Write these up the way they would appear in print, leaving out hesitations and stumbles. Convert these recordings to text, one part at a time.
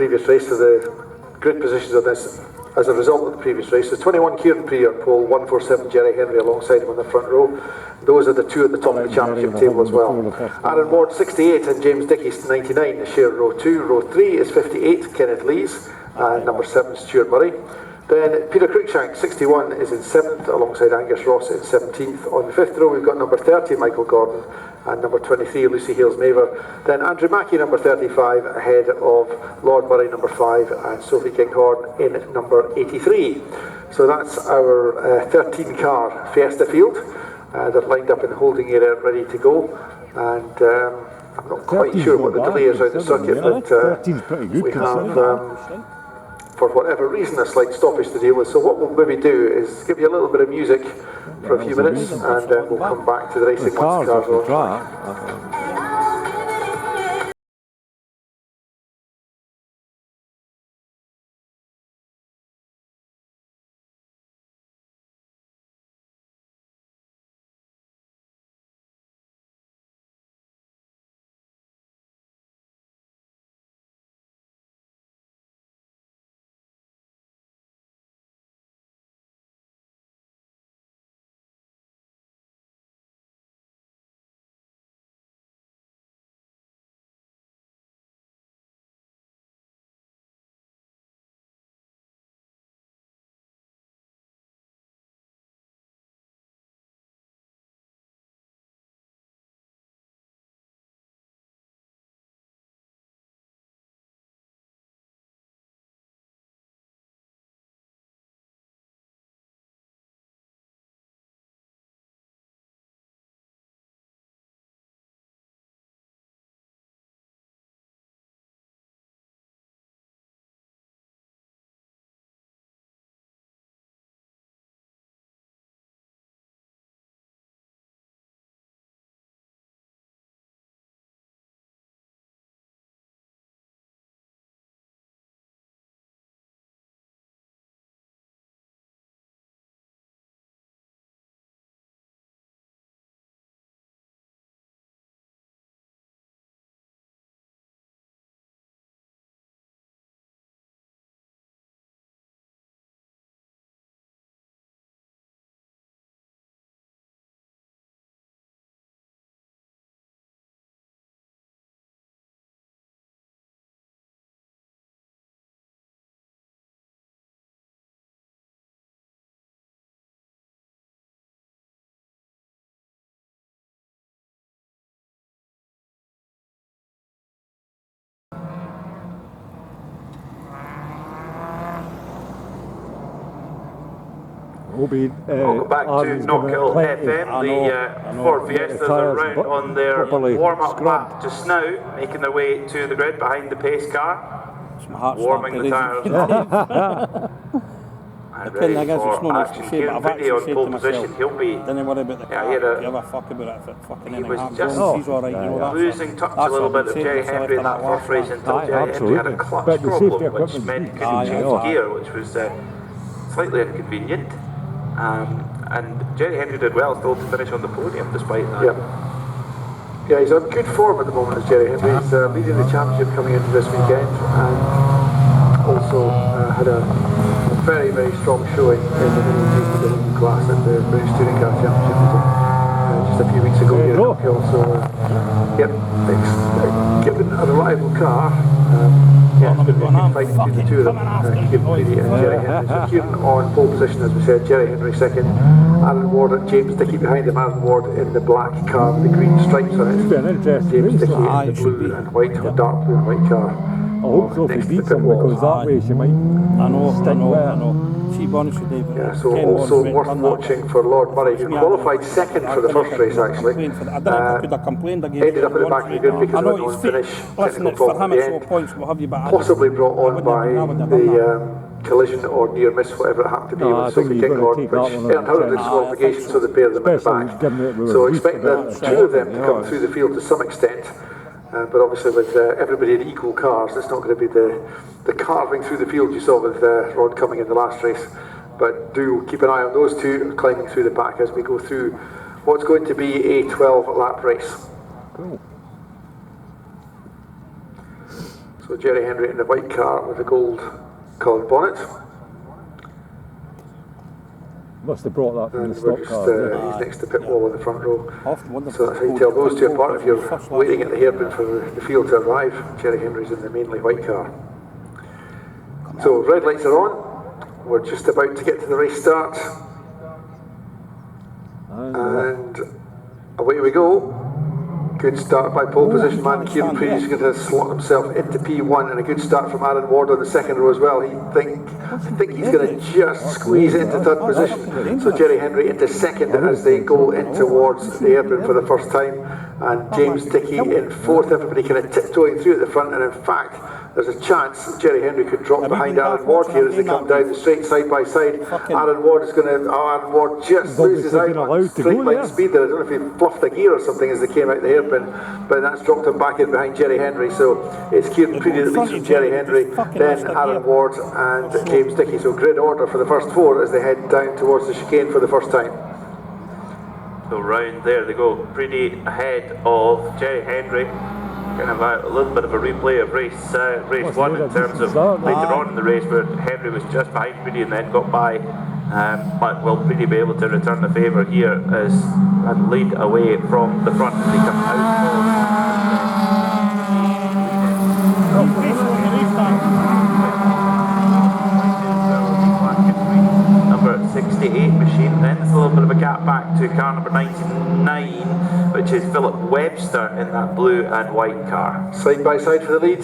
previous race, so the grid positions on this as a result of the previous race. So 21 Kieran Pree on pole, 147 Jerry Henry alongside him on the front row. Those are the two at the top of the championship table as well. Aaron Ward 68 and James Dickey's 99 share row 2. Row 3 is 58, Kenneth Lees, and number 7 Stuart Murray. Then Peter Cruikshank 61 is in 7th alongside Angus Ross in 17th. On the 5th row we've got number 30 Michael Gordon and number 23 Lucy Hales Maver. Then Andrew Mackey number 35 ahead of Lord Murray number 5 and Sophie Kinghorn in number 83. So that's our 13 car Fiesta field. They're lined up in the holding area ready to go, and I'm not quite sure what the delay is out the circuit, but we have, for whatever reason, a slight stoppage to deal with. So what we'll maybe do is give you a little bit of music for a few minutes, and then we'll come back to the racing once the cars are on track. Welcome back to Knockhill FM. The Ford Fiestas are round on their warm-up lap just now, making their way to the grid behind the pace car, warming the tyres up. And ready for action. Kieran Pree on pole position. He'll be. Don't worry about the car. He was just losing touch a little bit of Jerry Henry in that first race until Jerry Henry had a clutch problem, which meant he couldn't change gear, which was slightly inconvenient. And Jerry Henry did well still to finish on the podium despite that. Yeah, he's on good form at the moment as Jerry Henry. He's leading the championship coming into this weekend, and also had a very, very strong showing in the mini class at the British Touring Car Championship just a few weeks ago here at Knockhill. So, given a reliable car, it's been a good fight between the two of them, Kieran Pree and Jerry Henry. So Kieran on pole position, as we said, Jerry Henry second, Aaron Ward and James Dickey behind him. Aaron Ward in the black car with the green stripes on it, James Dickey in the blue and white, or dark blue and white car. I hope so if he beats him, because that way she might stick with it. Yeah, so also worth watching for Lord Murray, who qualified second for the first race actually. Ended up at the back of the grid because of a non-finish, technical problem at the end, possibly brought on by the collision or near miss, whatever it happened to be with Sophie Kinghorn, which earned her disqualification, so they paired them at the back. So expect the two of them to come through the field to some extent. But obviously with everybody in equal cars, it's not going to be the carving through the field you saw with Rod coming in the last race. But do keep an eye on those two climbing through the pack as we go through what's going to be a 12-lap race. Cool. So So Jerry Henry in the white car with the gold coloured bonnet. Must have brought that from And the stock car. he's next to pit wall in the front row. Often So that's how you tell those two apart if you're waiting at the hairpin for the field to arrive. Jerry Henry's in the mainly white car. So red lights are on. We're just about to get to the race start. And away we go. Good start by pole position man Kieran Preedy is going to slot himself into P1, and a good start from Aaron Ward on the second row as well. I think he's going to just squeeze into third position. So Jerry Henry into second as they go in towards the hairpin for the first time, and James Dickey in fourth. Everybody kind of tiptoeing through at the front, and in fact there's a chance Jerry Henry could drop behind Aaron Ward here as they come down the straight side by side. Aaron Ward is going to, Aaron Ward just loses out on straight line speed there. I don't know if he fluffed a gear or something as they came out the hairpin, but that's dropped him back in behind Jerry Henry. So it's Kieran Preedy that leads from Jerry Henry, then Aaron Ward and James Dickey. So grid order for the first four as they head down towards the chicane for the first time. So round there they go, Preedy ahead of Jerry Henry. Kind of a little bit of a replay of race one in terms of later on in the race where Henry was just behind Preedy and then got by. But will Preedy be able to return the favour here and lead away from the front as they come out number 68 machine. Then there's a little bit of a gap back to car number 99, which is Philip Webster in that blue and white car. Side by side for the lead,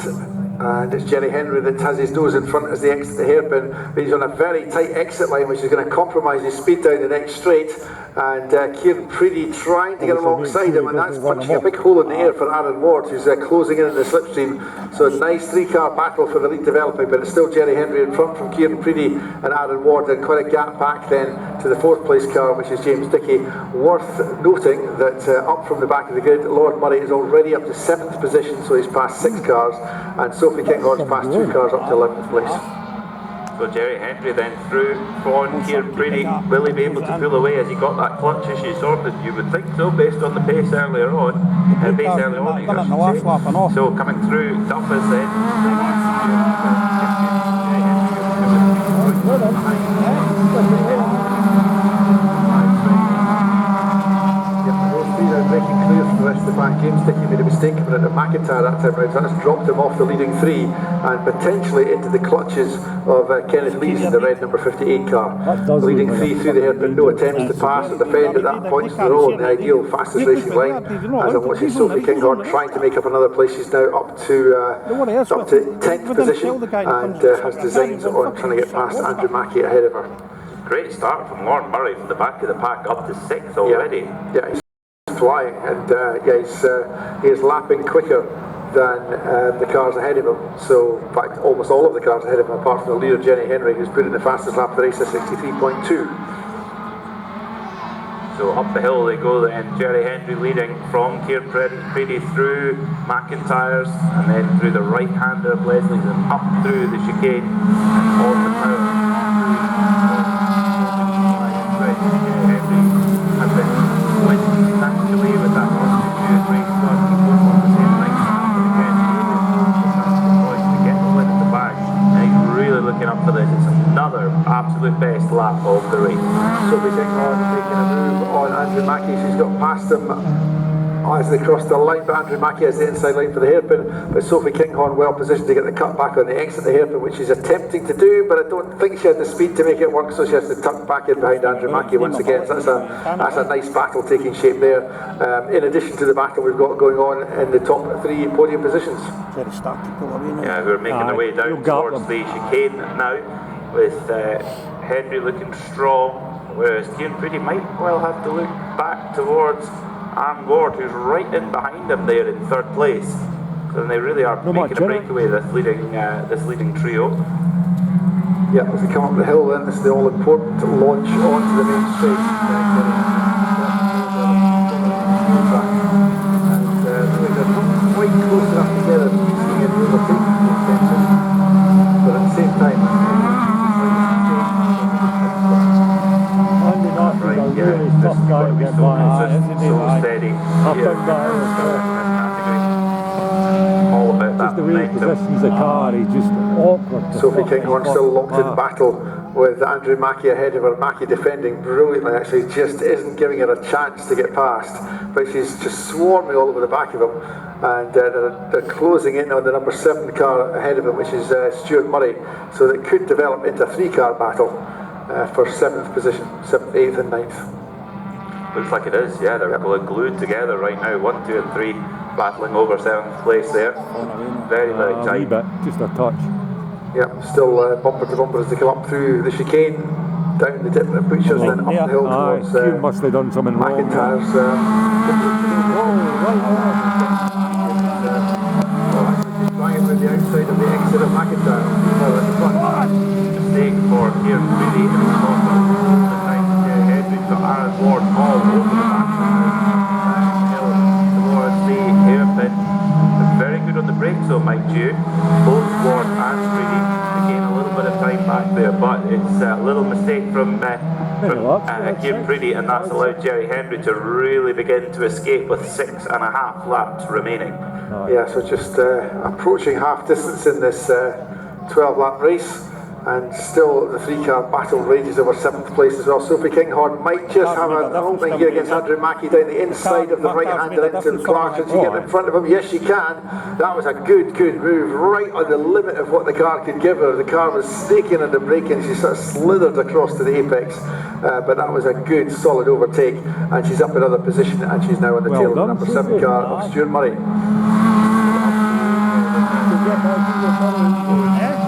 and it's Jerry Henry that has his nose in front as they exit the hairpin. But he's on a very tight exit line, which is going to compromise his speed down the next straight. And Kieran Preedy trying to get alongside him, and that's punching a big hole in the air for Aaron Ward, who's closing in the slipstream. So a nice three-car battle for the lead developing, but it's still Jerry Henry in front from Kieran Preedy and Aaron Ward, and quite a gap back then to the fourth place car, which is James Dickey. Worth noting that up from the back of the grid, Lord Murray is already up to 7th position, so he's passed 6 cars, and Sophie Kinghorn's passed 2 cars up to 11th place. So Jerry Henry then through on Kieran Preedy. Will he be able to pull away as he got that clutch issue sorted? You would think so, based on the pace earlier on. So coming through, Duffus then. Breaking clear from the rest of the back. James Dickey made a mistake coming into McIntyre that time round, so that's dropped him off the leading 3 and potentially into the clutches of Kenneth Lees in the red number 58 car. Leading 3 through the hairpin, no attempts to pass or defend at that point in the row on the ideal fastest racing line. As I'm watching Sophie Kinghorn trying to make up another place, she's now up to 10th position and has designs on trying to get past Andrew Mackey ahead of her. Great start from Lord Murray from the back of the pack up to 6th already. Yeah, he's flying, and he is lapping quicker than the cars ahead of him. So, in fact, almost all of the cars ahead of him, apart from the leader Jenny Henry, who's put in the fastest lap of the race at 63.2. So up the hill they go then, Jerry Henry leading from Kieran Preedy through McIntyre's, and then through the right-hander of Leslie's and up through the chicane and on the power. Has been winning substantially with that race one. He won on the same line again. To get the win at the back, and he's really looking up for this. It's another absolute best lap of the race. Sophie Kinghorn taking a move on Andrew Mackey. She's got past him as they cross the line, but Andrew Mackey has the inside line for the hairpin, but Sophie Kinghorn well positioned to get the cut back on the exit of the hairpin, which she's attempting to do, but I don't think she had the speed to make it work, so she has to tuck back in behind Andrew Mackey once again. So that's a nice battle taking shape there. In addition to the battle we've got going on in the top 3 podium positions. Yeah, who are making their way down towards the chicane now, with Henry looking strong, whereas Kieran Preedy might well have to look back towards Aaron Ward, who's right in behind him there in 3rd place. So they really are making a breakaway, this leading trio. Yeah, as they come up the hill then, this is the all-important launch onto the main straight. And they're not quite close enough together to see any overtaking attention, but at the same time, tough guy to get by, so steady. Up and down. All about that the way to positions the car, he's just awkward. Sophie Kinghorn still locked in battle with Andrew Mackey ahead of her. Mackey defending brilliantly, actually, just isn't giving her a chance to get past, but she's just swarming all over the back of him, and they're closing in on the number 7 car ahead of him, which is Stuart Murray, so that could develop into a 3-car battle for 7th position, 7th, 8th and 9th. Looks like it is, yeah, they're glued together right now, 1, 2 and 3 battling over 7th place there. Very, very A wee tight. bit, just a touch. Yeah, still bumper to bumper as they come up through the chicane, down the dip at Butchers, then up the hill towards Hugh must have done something wrong. McIntyre's. Flying with the outside of the exit of McIntyre. Mistake for Kieran Freedy in the top of the time Henry to Aaron Ward all over the back hill towards the hairpin. Very good on the brakes though, Mike Dew. Both Ward and Freedy to gain a little bit of time back there, but it's a little mistake from Kieran Freedy, and that's allowed Jerry Henry to really begin to escape with 6.5 laps remaining. Yeah, so just approaching half distance in this 12-lap race, and still the 3-car battle rages over 7th place as well. Sophie Kinghorn might just have an opening here against Andrew Mackey down the inside of the right-hander into Clark. Can she get in front of him? Yes, she can. That was a good move, right on the limit of what the car could give her. The car was snaking under braking. She sort of slithered across to the apex, but that was a good, solid overtake, and she's up another position, and she's now on the tail of the number 7 car of Stuart Murray.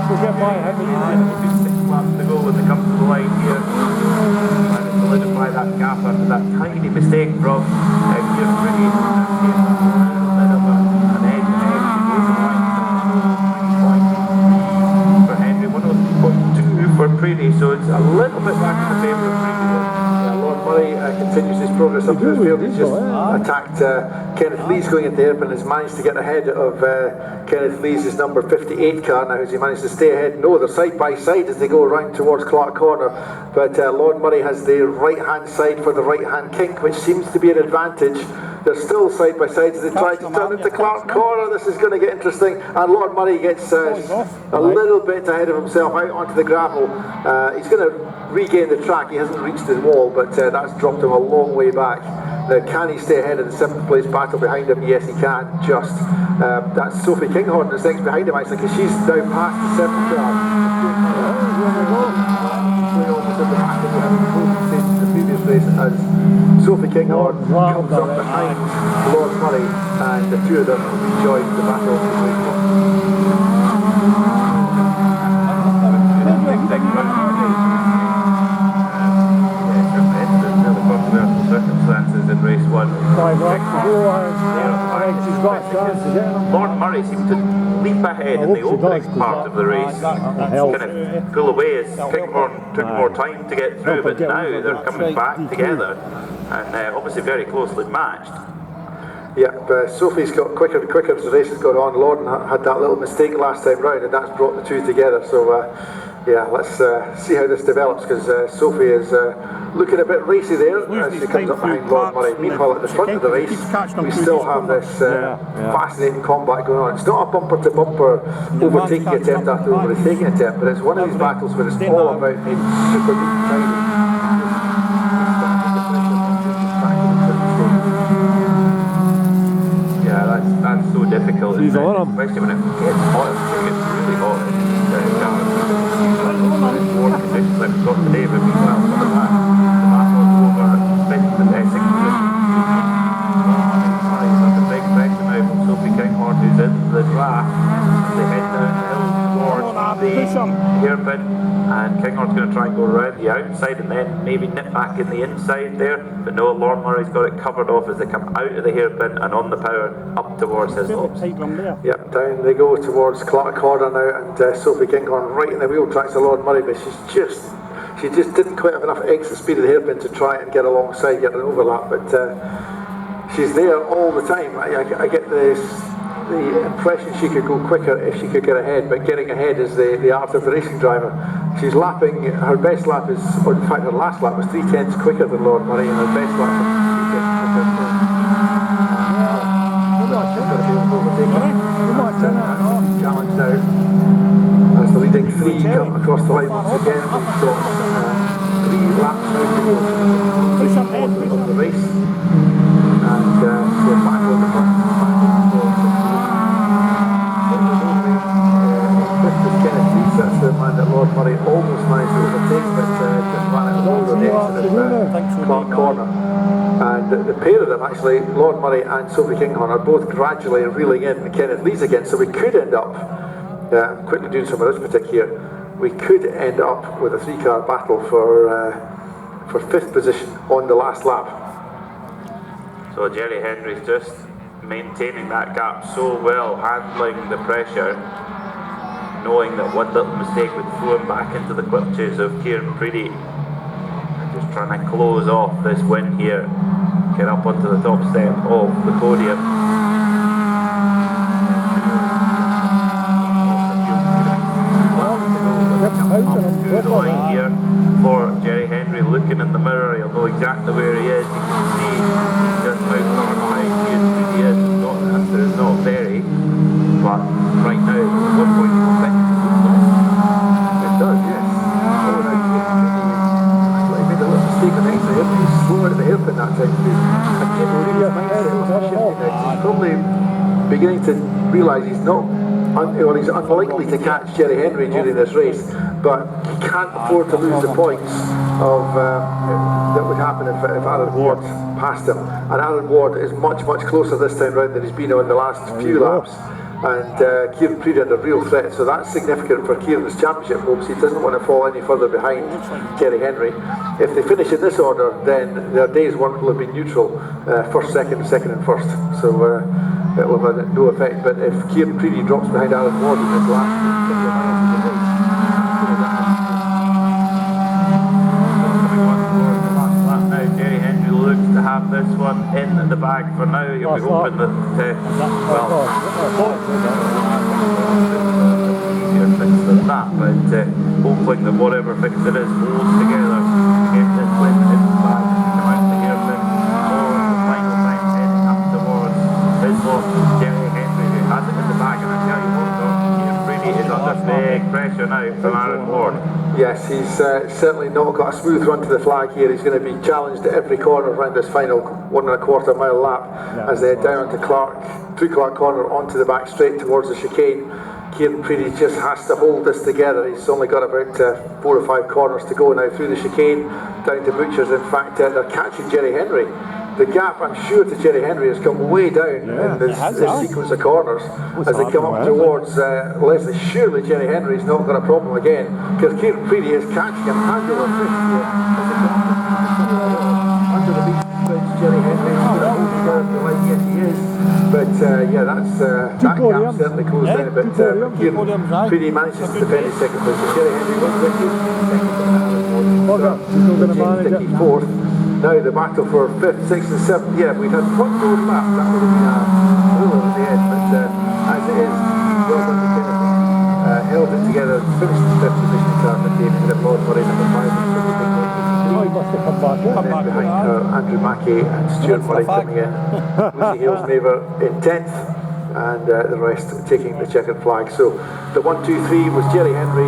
It'll be 6 laps to go when they come to the line here. Trying to solidify that gap after that tiny mistake from Kieran Freedy. A little bit of an edge ahead. For Henry, 102 for Freedy, so it's a little bit back in the favour of Freedy. Lord Murray continues his progress up through the field. He's just attacked Kenneth Lees going into the hairpin, has managed to get ahead of Kenneth Lees' number 58 car now. Has he managed to stay ahead? No, they're side by side as they go around towards Clark Corner, but Lord Murray has the right hand side for the right hand kink, which seems to be an advantage. They're still side by side as they try to turn into Clark Corner. This is going to get interesting, and Lord Murray gets a little bit ahead of himself out onto the gravel. He's going to regain the track. He hasn't reached the wall, but that's dropped him a long way back. Now, can he stay ahead of the 7th place battle behind him? Yes, he can, just. That's Sophie Kinghorn that's next behind him, actually, because she's now past the 7th car. Almost at the back of the previous race as Sophie Kinghorn comes up behind Lord Murray, and the two of them join the battle. Circumstances in race 1. Lord Murray seemed to leap ahead in the opening part of the race, kind of pull away as Kinghorn took more time to get through, but now they're coming back together and obviously very closely matched. Yeah, Sophie's got quicker and quicker as the race has gone on. Lorden had that little mistake last time round, and that's brought the two together. So yeah, let's see how this develops, because Sophie is looking a bit racy there as she comes up behind Lord Murray. Meanwhile, at the front of the race, we still have this fascinating combat going on. It's not a bumper to bumper overtaking attempt after overtaking attempt, but it's one of these battles where it's all about being super deep timing. Yeah, that's so difficult, especially when it gets hot. It gets really hot. More conditions like we've got today, but meanwhile, the battle over 5th and 6th position. That's a big pressure now from Sophie Kinghorn, who's in the draft. They head down the hill towards the hairpin, and Kinghorn's going to try and go around the outside and then maybe nip back in the inside there, but no, Lord Murray's got it covered off as they come out of the hairpin and on the power up towards his lobs. Yep, down they go towards Clark Corner now, and Sophie Kinghorn right in the wheel tracks of Lord Murray, but she just didn't quite have enough exit speed of the hairpin to try and get alongside, get an overlap, but she's there all the time. I get the impression she could go quicker if she could get ahead, but getting ahead is the art of the racing driver. She's lapping, her best lap is, or in fact her last lap was 3/10 quicker than Lord Murray, and her best lap was 3/10 quicker. challenge now. As the leading three come across the line once again, we've got 3 laps now to go of the race. And so back on the front. That's the man that Lord Murray almost managed to overtake, but just ran it over the exit of Clark Corner. And the pair of them, actually, Lord Murray and Sophie Kinghorn, are both gradually reeling in Kenneth Lees again, so we could end up, quickly doing some arithmetic here, we could end up with a 3-car battle for 5th position on the last lap. So Jerry Henry's just maintaining that gap so well, handling the pressure, knowing that one little mistake would throw him back into the clutches of Kieran Preedy. And just trying to close off this win here, get up onto the top step of the podium. Through the line here for Jerry Henry, looking in the mirror, he'll know exactly where he is. You can see just how far behind Kieran Preedy is. The answer is not very, but right now, at one point he will think it does, yes. Oh, now he made a little mistake on the exit hairpin. He's slower at the hairpin that time. He's probably beginning to realise he's not, he's unlikely to catch Jerry Henry during this race, but he can't afford to lose the points of that would happen if Aaron Ward passed him. And Aaron Ward is much closer this time round than he's been on the last few laps. And Kieran Preedy had a real threat, so that's significant for Kieran's championship hopes. He doesn't want to fall any further behind Jerry Henry. If they finish in this order, then their day's work will have been neutral, first, second and first. So it will have no effect. But if Kieran Preedy drops behind Aaron Ward in this last couple of miles of the race, now Jerry Henry looks to have this one in the bag for now. He'll be hoping that easier fix than that, but hoping that whatever fix it is holds together to get this win in the bag, come out the hairpin for the final time, heading up towards his boss Jerry Henry, who has it in the bag. And I tell you what, Kieran Preedy is under big pressure now from Aaron Ward. Yes, he's certainly not got a smooth run to the flag here. He's going to be challenged at every corner around this final 1.25 mile lap as they head down to through Clark Corner onto the back straight towards the chicane. Kieran Preedy just has to hold this together. He's only got about 4 or 5 corners to go now through the chicane down to Butchers. In fact, they're catching Jerry Henry. The gap, I'm sure, to Jerry Henry has come way down in this sequence of corners as they come up towards Leslie. Surely Jerry Henry's not got a problem again, because Kieran Preedy is catching him hand over fist here as they come under the beach bridge. Jerry Henry is going to hold together the line, yes he is. But yeah, that gap certainly closed down. But Kieran Preedy manages to defend his second place. So Jerry Henry wins it, second, fourth. Now the battle for 5th, 6th and 7th. Yeah, we'd had one more lap, that would have been a thriller at the end, but as it is, well done to Kenneth. Held it together, finished the 5th position car for David and Lord Murray number 5. Oh, he must have come back. Behind her, Andrew Mackey and Stuart Murray coming in. Lucy Hales-Maver in 10th, and the rest taking the checkered flag. So the 1, 2, 3 was Jerry Henry.